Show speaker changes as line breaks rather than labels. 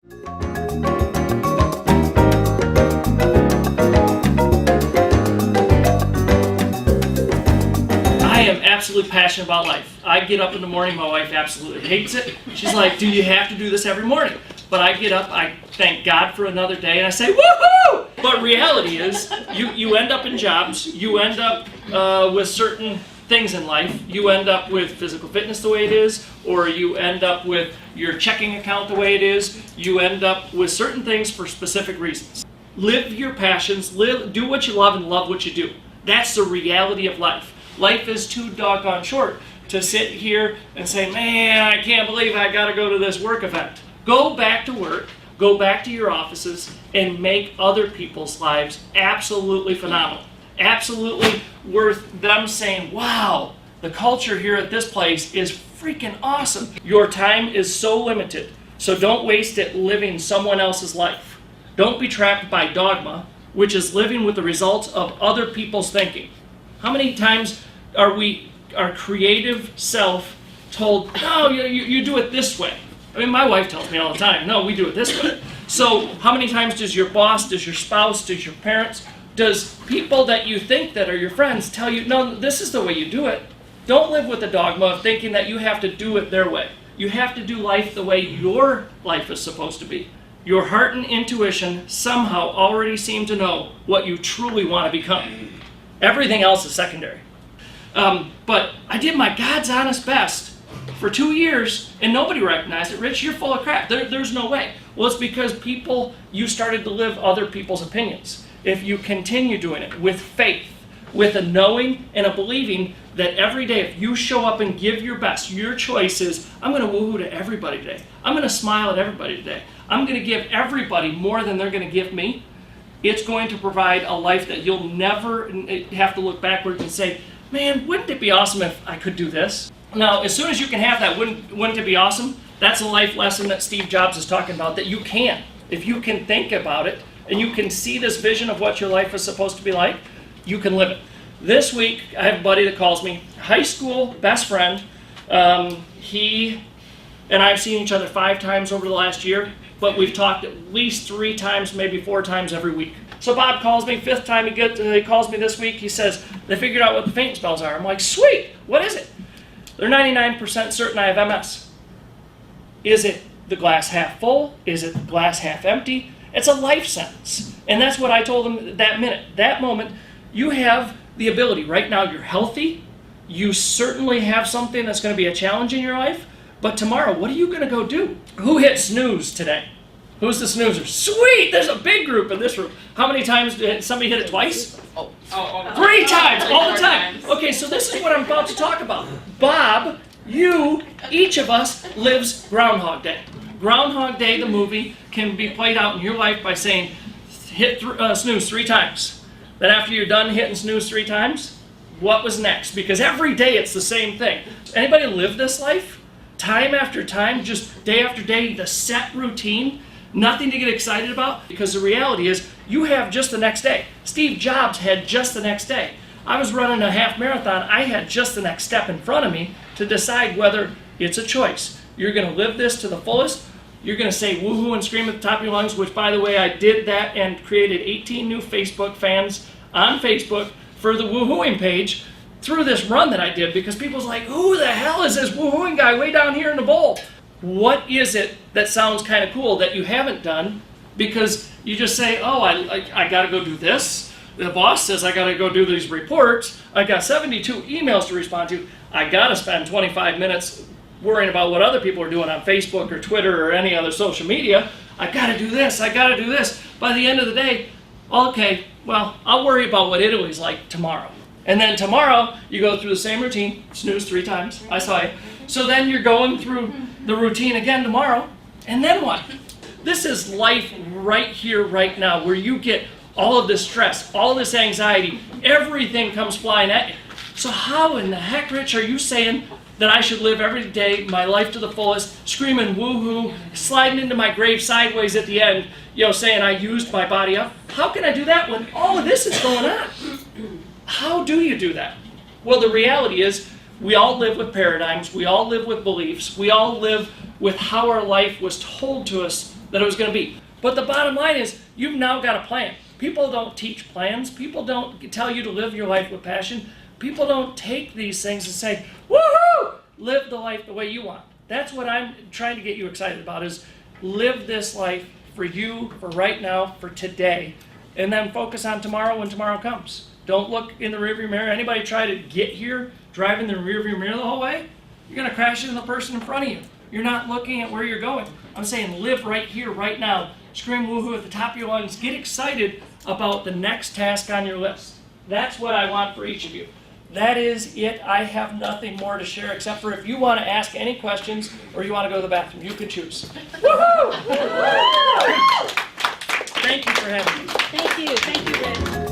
I am absolutely passionate about life. I get up in the morning, my wife absolutely hates it. She's like, do you have to do this every morning? But I get up, I thank God for another day, and I say, woohoo! But reality is, you end up in jobs, you end up with certain things in life. You end up with physical fitness the way it is, or you end up with your checking account the way it is. You end up with certain things for specific reasons. Live your passions, do what you love and love what you do. That's the reality of life. Life is too doggone short to sit here and say, man, I can't believe I gotta go to this work event. Go back to work, go back to your offices, and make other people's lives absolutely phenomenal. Absolutely worth them saying, wow, the culture here at this place is freaking awesome. Your time is so limited, so don't waste it living someone else's life. Don't be trapped by dogma, which is living with the results of other people's thinking. How many times are our creative self told, no, you do it this way? I mean, my wife tells me all the time, no, we do it this way. So how many times does your boss, does your spouse, does your parents, does people that you think that are your friends tell you, no, this is the way you do it? Don't live with the dogma of thinking that you have to do it their way. You have to do life the way your life is supposed to be. Your heart and intuition somehow already seem to know what you truly want to become. Everything else is secondary. But I did my God's honest best for 2 years, and nobody recognized it. Rich, you're full of crap. There's no way. Well, it's because you started to live other people's opinions. If you continue doing it with faith, with a knowing and a believing that every day, if you show up and give your best, your choice is, I'm going to woohoo to everybody today. I'm going to smile at everybody today. I'm going to give everybody more than they're going to give me. It's going to provide a life that you'll never have to look backwards and say, man, wouldn't it be awesome if I could do this? Now, as soon as you can have that, wouldn't it be awesome? That's a life lesson that Steve Jobs is talking about, that you can. If you can think about it, and you can see this vision of what your life is supposed to be like, you can live it. This week, I have a buddy that calls me, high school best friend. He and I have seen each other 5 times over the last year, but we've talked at least 3 times, maybe 4 times every week. So Bob calls me, 5th time he calls me this week. He says, they figured out what the faint spells are. I'm like, sweet, what is it? They're 99% certain I have MS. Is it the glass half full? Is it the glass half empty? It's a life sentence. And that's what I told him that minute. That moment, you have the ability. Right now, you're healthy. You certainly have something that's going to be a challenge in your life. But tomorrow, what are you going to go do? Who hit snooze today? Who's the snoozer? Sweet! There's a big group in this room. How many times did somebody hit it twice? 3 times, all the time. Okay, so this is what I'm about to talk about. Bob, each of us lives Groundhog Day. Groundhog Day, the movie, can be played out in your life by saying, hit snooze 3 times. Then after you're done hitting snooze 3 times, what was next? Because every day it's the same thing. Anybody live this life? Time after time, just day after day, the set routine, nothing to get excited about, because the reality is you have just the next day. Steve Jobs had just the next day. I was running a half marathon. I had just the next step in front of me to decide whether it's a choice. You're going to live this to the fullest. You're going to say woohoo and scream at the top of your lungs, which, by the way, I did that and created 18 new Facebook fans on Facebook for the woohooing page through this run that I did, because people's like, who the hell is this woohooing guy way down here in the bowl? What is it that sounds kind of cool that you haven't done? Because you just say, oh, I got to go do this. The boss says I got to go do these reports. I got 72 emails to respond to. I got to spend 25 minutes worrying about what other people are doing on Facebook or Twitter or any other social media. I got to do this. I got to do this. By the end of the day, okay, well, I'll worry about what Italy's like tomorrow. And then tomorrow, you go through the same routine, snooze 3 times. I saw it. So then you're going through the routine again tomorrow. And then what? This is life right here, right now, where you get all of this stress, all of this anxiety, everything comes flying at you. So how in the heck, Rich, are you saying that I should live every day, my life to the fullest, screaming woohoo, sliding into my grave sideways at the end, saying I used my body up? How can I do that when all of this is going on? How do you do that? Well, the reality is we all live with paradigms. We all live with beliefs. We all live with how our life was told to us that it was going to be. But the bottom line is, you've now got a plan. People don't teach plans. People don't tell you to live your life with passion. People don't take these things and say, woohoo, live the life the way you want. That's what I'm trying to get you excited about, is live this life for you, for right now, for today, and then focus on tomorrow when tomorrow comes. Don't look in the rearview mirror. Anybody try to get here driving the rearview mirror the whole way? You're going to crash into the person in front of you. You're not looking at where you're going. I'm saying live right here, right now. Scream woohoo at the top of your lungs. Get excited about the next task on your list. That's what I want for each of you. That is it. I have nothing more to share except for if you want to ask any questions or you want to go to the bathroom, you can choose. Woohoo! Thank you for having me.
Thank you, Rich.